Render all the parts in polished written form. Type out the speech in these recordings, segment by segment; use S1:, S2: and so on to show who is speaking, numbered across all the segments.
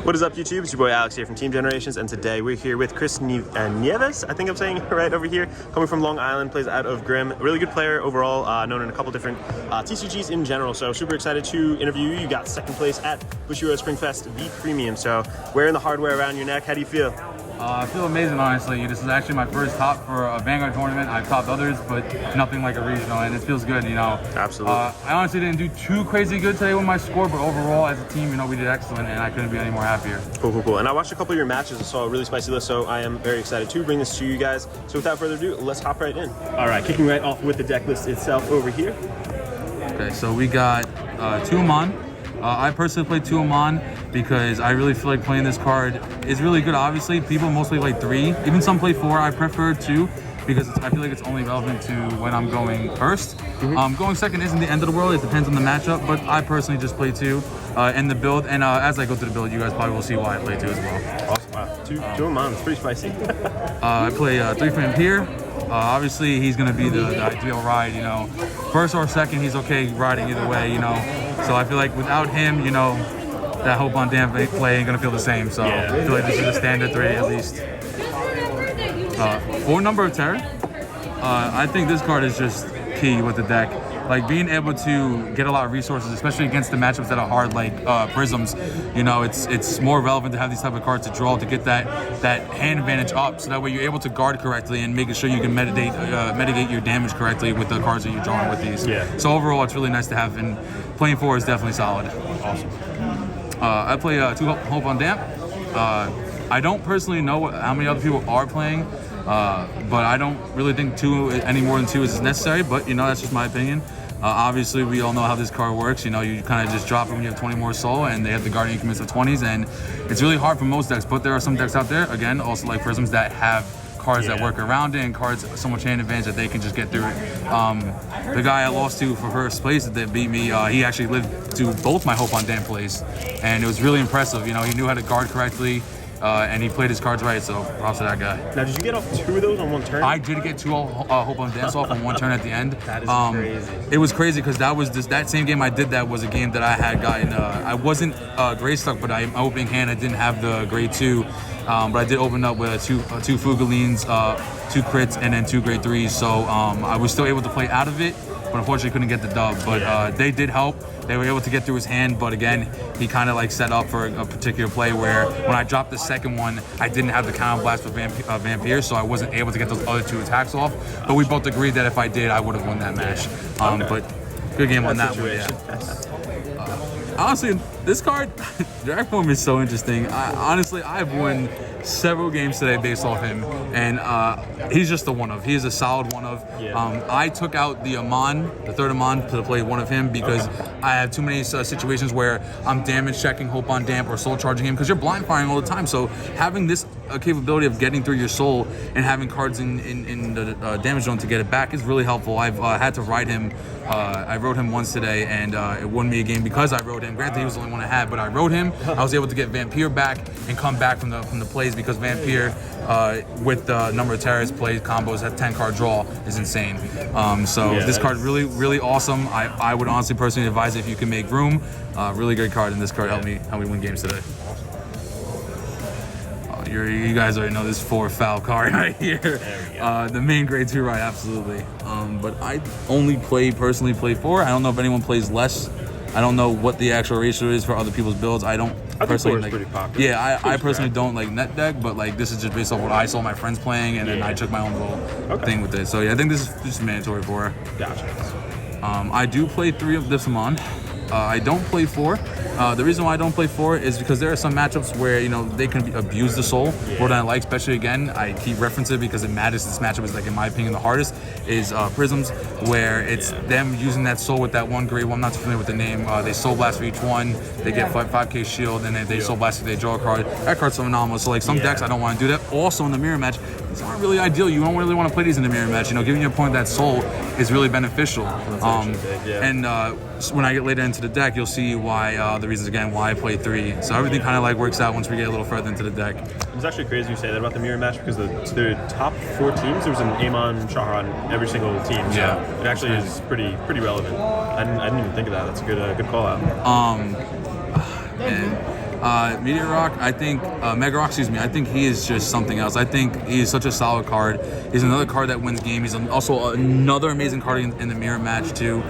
S1: What is up, YouTube? It's your boy Alex here from Team Generations, and today we're here with Chris Nieves, I think I'm saying it right over here, coming from Long Island, plays out of Grimm. Really good player overall, known in a couple different TCGs in general, so super excited to interview you. You got second place at Newark Springfest Premium, so wearing the hardware around your neck, how do you feel?
S2: I feel amazing, honestly. This is actually my first top for a Vanguard tournament. I've topped others, but nothing like a regional, and it feels good, you know.
S1: Absolutely.
S2: I honestly didn't do too crazy good today with my score, but overall, as a team, you know, we did excellent, and I couldn't be any more happier.
S1: Cool. And I watched a couple of your matches and saw a really spicy list, so I am very excited to bring this to you guys. So without further ado, let's hop right in. All right, kicking right off with the deck list itself over here.
S2: Okay, so we got 2 Amon. I personally play 2 Amon because I really feel like playing this card is really good. Obviously, people mostly play 3. Even some play 4. I prefer 2 because I feel like it's only relevant to when I'm going first. Going second isn't the end of the world. It depends on the matchup, but I personally just play 2 in the build. And as I go through the build, you guys probably will see why I play 2 as well.
S1: Awesome. Wow. 2 Amon. It's pretty spicy.
S2: I play 3 for Vampire. Obviously, he's going to be the ideal ride, you know. First or second, he's okay riding either way, you know. So I feel like without him, you know, that Hope on Damn play ain't going to feel the same. So I feel like this is a standard 3 at least. 4 Number of Terror. I think this card is just key with the deck. Like being able to get a lot of resources, especially against the matchups that are hard, like Prisms. You know, it's more relevant to have these type of cards to draw to get that hand advantage up, so that way you're able to guard correctly and making sure you can mitigate your damage correctly with the cards that you're drawing with these. Yeah. So overall, it's really nice to have, and playing 4 is definitely solid.
S1: Awesome.
S2: I play 2 Hope on Damp. I don't personally know how many other people are playing. But I don't really think 2 any more than 2 is necessary, but you know, that's just my opinion. Obviously, we all know how this card works. You know, you kind of just drop it when you have 20 more soul, and they have the Guardian commits of 20s, and it's really hard for most decks, but there are some decks out there, again, also like Prisms, that have cards that work around it, and cards so much hand advantage that they can just get through it. The guy I lost to for first place that beat me, he actually lived to both my Hope on Damn plays, and it was really impressive. You know, he knew how to guard correctly, and he played his cards right, so props to that guy.
S1: Now, did you get off 2 of those on one turn?
S2: I did get 2 Hope on Dance off on one turn at the end.
S1: That is crazy.
S2: It was crazy because that same game I did that was a game that I had gotten. I wasn't gray stuck, but my opening hand I didn't have the grade 2. But I did open up with 2 Fugalines, 2 crits, and then 2 grade 3s. So I was still able to play out of it, but unfortunately couldn't get the dub. But they did help. They were able to get through his hand, but again, he kind of like set up for a particular play where when I dropped the second one, I didn't have the counter blast with Vampire, so I wasn't able to get those other 2 attacks off. But we both agreed that if I did, I would have won that match. But good game on that one, yeah. Honestly, this card, Drag Form is so interesting. Honestly, I've won several games today based off him, and he's just a one-of. He is a solid one-of. I took out the Amon, the 3rd Amon, to play one of him because I have too many situations where I'm damage checking Hope on Damp or soul charging him, because you're blind firing all the time. So having this capability of getting through your soul and having cards in the damage zone to get it back is really helpful. I've had to ride him. I rode him once today, and it won me a game because I rode him. Granted, he was the only one I had, but I rode him. I was able to get Vampire back and come back from the plays, because Vampire with the Number of Terrors plays combos at 10 card draw is insane. This card really awesome. I would honestly personally advise it if you can make room. Really great card, and this card helped me win games today. You guys already know this 4 foul card right here. The main grade 2 ride, absolutely. But I only personally play 4. I don't know if anyone plays less. I don't know what the actual ratio is for other people's builds. I personally
S1: think 4 is pretty popular.
S2: Yeah, I personally don't like net deck, but like this is just based off what I saw my friends playing, and then I took my own little thing with it. So yeah, I think this is just mandatory 4.
S1: Gotcha.
S2: I do play 3 of this Amon. I don't play 4. The reason why I don't play 4 is because there are some matchups where, you know, they can abuse the soul more than I like, especially, again, I keep referencing it because it matters. This matchup is, like, in my opinion, the hardest, is Prisms, where it's them using that soul with that 1 grade 1. I'm not too familiar with the name. They soul blast for each one. They get 5k shield, and then they soul blast if they draw a card. That card's so phenomenal. So, like, some decks, I don't want to do that. Also, in the mirror match, these aren't really ideal. You don't really want to play these in the mirror match. You know, giving your opponent that soul is really beneficial. When I get later into the deck, you'll see why the reasons again why I play 3. So everything kind of like works out once we get a little further into the deck.
S1: It's actually crazy you say that about the mirror match, because the top 4 teams, there was an Amon Scharhrot on every single team. So it actually is pretty relevant. I didn't even think of that. That's a good call out.
S2: Man, Meteor Rock, I think, Mega Rock, excuse me, I think he is just something else. I think he is such a solid card. He's another card that wins game. He's also another amazing card in the mirror match too.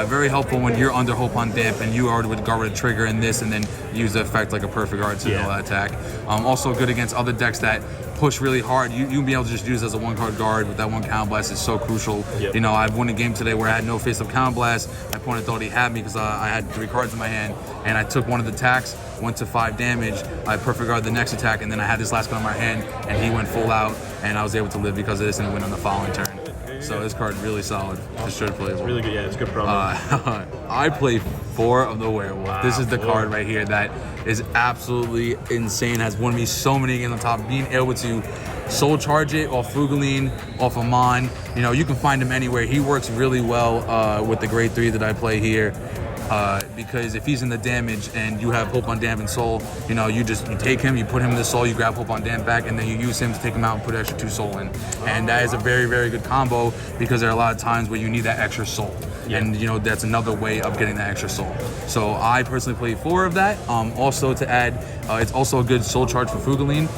S2: Very helpful when you're under Hope on Damp and you already would guard with a trigger in this and then use the effect like a perfect guard to know that attack. Also good against other decks that push really hard. You'll be able to just use it as a one-card guard with that one counter blast is so crucial. You know, I've won a game today where I had no face-up counter blast. My opponent thought he had me because I had 3 cards in my hand, and I took one of the attacks, went to 5 damage. I perfect guard the next attack, and then I had this last card in my hand, and he went full out, and I was able to live because of this and win on the following turn. So this card really solid. Just should play.
S1: It's really good. Yeah, it's a good promo.
S2: I play 4 of the Werewolf. Wow, this is the card right here that is absolutely insane. Has won me so many games on top. Being able to soul charge it off Fugaline, off Amon. You know, you can find him anywhere. He works really well with the grade 3 that I play here. Because if he's in the damage and you have Hope on Damp and Soul, you know, you take him, you put him in the Soul, you grab Hope on Damp back, and then you use him to take him out and put extra 2 Soul in. And that is a very, very good combo because there are a lot of times where you need that extra Soul. And, you know, that's another way of getting that extra Soul. So I personally play 4 of that. Also to add, it's also a good Soul charge for Fugaline.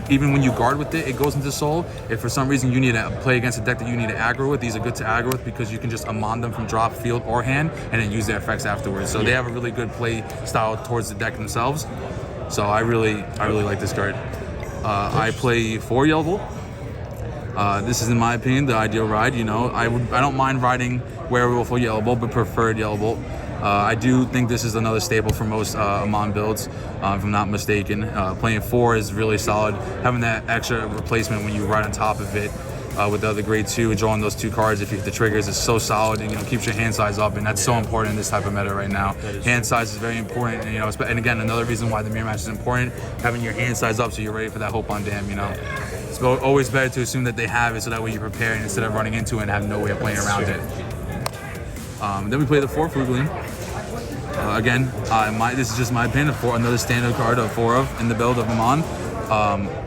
S2: Even when you guard with it, it goes into Soul. If for some reason you need to play against a deck that you need to aggro with, these are good to aggro with because you can just Amon them from drop, field, or hand, and then use their effects afterwards. So they have a really good play style towards the deck themselves. So I really like this card. I play 4 Yellow Bolt. This is, in my opinion, the ideal ride. You know, I don't mind riding Werewolf or Yellow Bolt, but preferred Yellow Bolt. I do think this is another staple for most Amon builds, if I'm not mistaken. Playing 4 is really solid. Having that extra replacement when you ride on top of it with the other grade 2, drawing those 2 cards if you hit the triggers is so solid, and, you know, keeps your hand size up, and that's so important in this type of meta right now. Hand size is very important, and, you know, and again, another reason why the mirror match is important, having your hand size up so you're ready for that Hope on Damn, you know. It's always better to assume that they have it so that way you're prepared instead of running into it and having no way of playing around it. Then we play the 4 Fugaline. Again, this is just my opinion, for another standard card of 4 of in the build of Amon.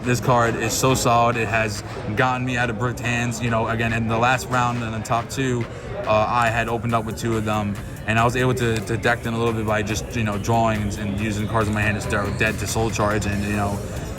S2: This card is so solid. It has gotten me out of bricked hands. You know, again, in the last round in the top 2, I had opened up with 2 of them, and I was able to deck them a little bit by just, you know, drawing and using cards in my hand to dead to soul charge, and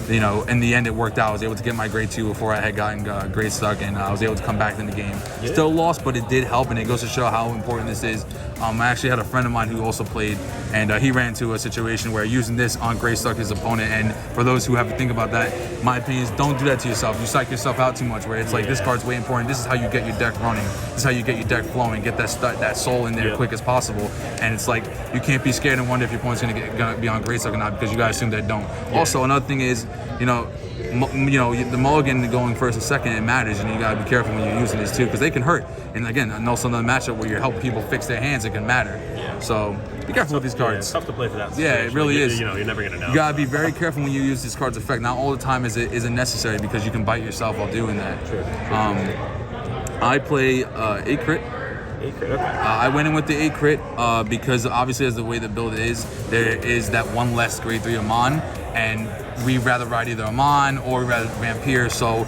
S2: you know, in the end it worked out. I was able to get my grade 2 before I had gotten grade stuck, and I was able to come back in the game. Still lost, but it did help, and it goes to show how important this is. I actually had a friend of mine who also played, and he ran into a situation where using this on grade stuck his opponent. And for those who have to think about that, my opinion is don't do that to yourself. You psych yourself out too much, where it's like, this card's way important. This is how you get your deck running. This is how you get your deck flowing. Get that soul in there quick as possible. And it's like, you can't be scared and wonder if your opponent's gonna be on grade stuck or not, because you guys assume they don't. Also, another thing is, you know, the mulligan going first and second, it matters, and you gotta be careful when you're using this too, because they can hurt. And again, and also another matchup where you're helping people fix their hands, it can matter. So be careful with these cards.
S1: It's tough to play for that situation.
S2: Yeah, it really is.
S1: You know, you're never gonna know.
S2: You gotta be very careful when you use this card's effect. Not all the time is it necessary, because you can bite yourself while doing that.
S1: True.
S2: I play 8 crit.
S1: 8 crit, okay.
S2: I went in with the 8 crit because obviously, as the way the build is, there is that one less grade 3 Amon, and we rather ride either Amon or we rather Vampire. So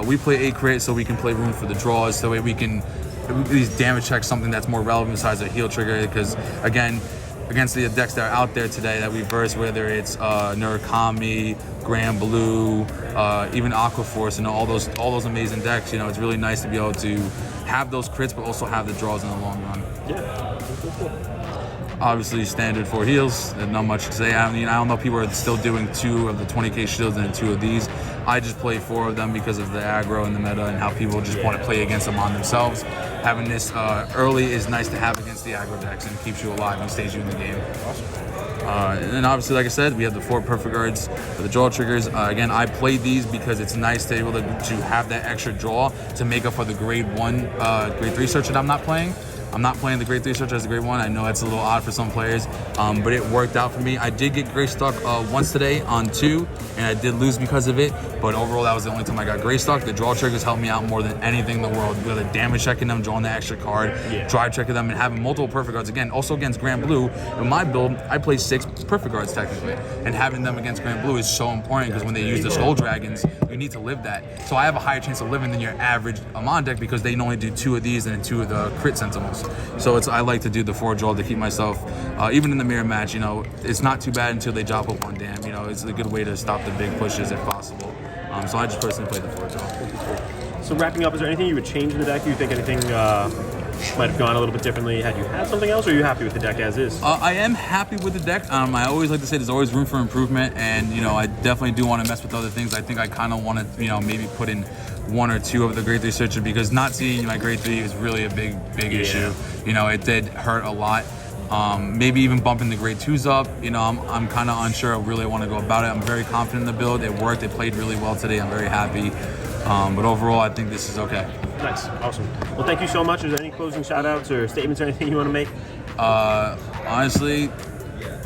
S2: we play 8 crit so we can play room for the draws. So that way we can at least damage check something that's more relevant besides a heal trigger. Because again, against the decks that are out there today that we verse, whether it's Murakami, Grand Blue, even Aquaforce, and all those amazing decks, you know, it's really nice to be able to have those crits but also have the draws in the long run.
S1: Yeah.
S2: Obviously, standard 4 heals. There's not much to say. I mean, I don't know, people are still doing 2 of the 20k shields and 2 of these. I just play 4 of them because of the aggro and the meta and how people just want to play against them on themselves. Having this early is nice to have against the aggro decks, and keeps you alive and stays you in the game.
S1: Awesome.
S2: And then obviously, like I said, we have the 4 perfect guards for the draw triggers. Again, I play these because it's nice to be able to have that extra draw to make up for the grade 1, grade 3 search that I'm not playing. I'm not playing the grade 3 search as a grade 1. I know it's a little odd for some players, but it worked out for me. I did get grade stuck once today on 2, and I did lose because of it. But overall, that was the only time I got grade stuck. The draw triggers helped me out more than anything in the world. Whether damage checking them, drawing the extra card, drive checking them, and having multiple perfect guards. Again, also against Grand Blue, in my build, I play 6 perfect guards technically. And having them against Grand Blue is so important, because when they use the Skull Dragons, you need to live that. So I have a higher chance of living than your average Amon deck, because they can only do 2 of these and 2 of the crit Sentinels. draws. So I like to do the 4 draw to keep myself, even in the mirror match, it's not too bad until they drop up on dam. It's a good way to stop the big pushes if possible. So I just personally play the 4 draw.
S1: So wrapping up, is there anything you would change in the deck? Do you think anything might have gone a little bit differently had you had something else, or are you happy with the deck as is?
S2: I am happy with the deck. I always like to say there's always room for improvement, and I definitely do want to mess with other things. I think I kind of want to maybe put in 1 or 2 of the grade 3 searcher, because not seeing my grade 3 is really a big issue. It did hurt a lot. Maybe even bumping the grade 2s up. I'm kind of unsure I really want to go about it. I'm very confident in the build. It worked. It played really well today. I'm very happy. But overall, I think this is okay.
S1: Nice. Awesome. Well, thank you so much. Is there any closing shout-outs or statements or anything you want to make?
S2: Honestly,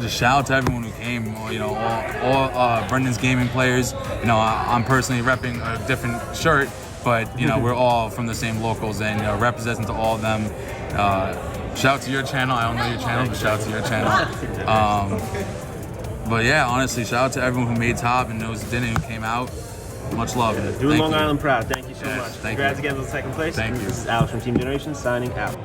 S2: just shout out to everyone who came. All Brendan's gaming players. I'm personally repping a different shirt, but we're all from the same locals, and representing to all of them. Shout out to your channel. I don't know your channel, but shout out to your channel. But yeah, honestly, shout out to everyone who made top and those who didn't, who came out. Much love.
S1: Doing Long Island proud. Thank you so much.
S2: Thank
S1: Congrats
S2: you.
S1: again on the 2nd place.
S2: Thank you.
S1: This is Alex from Team Generations signing out.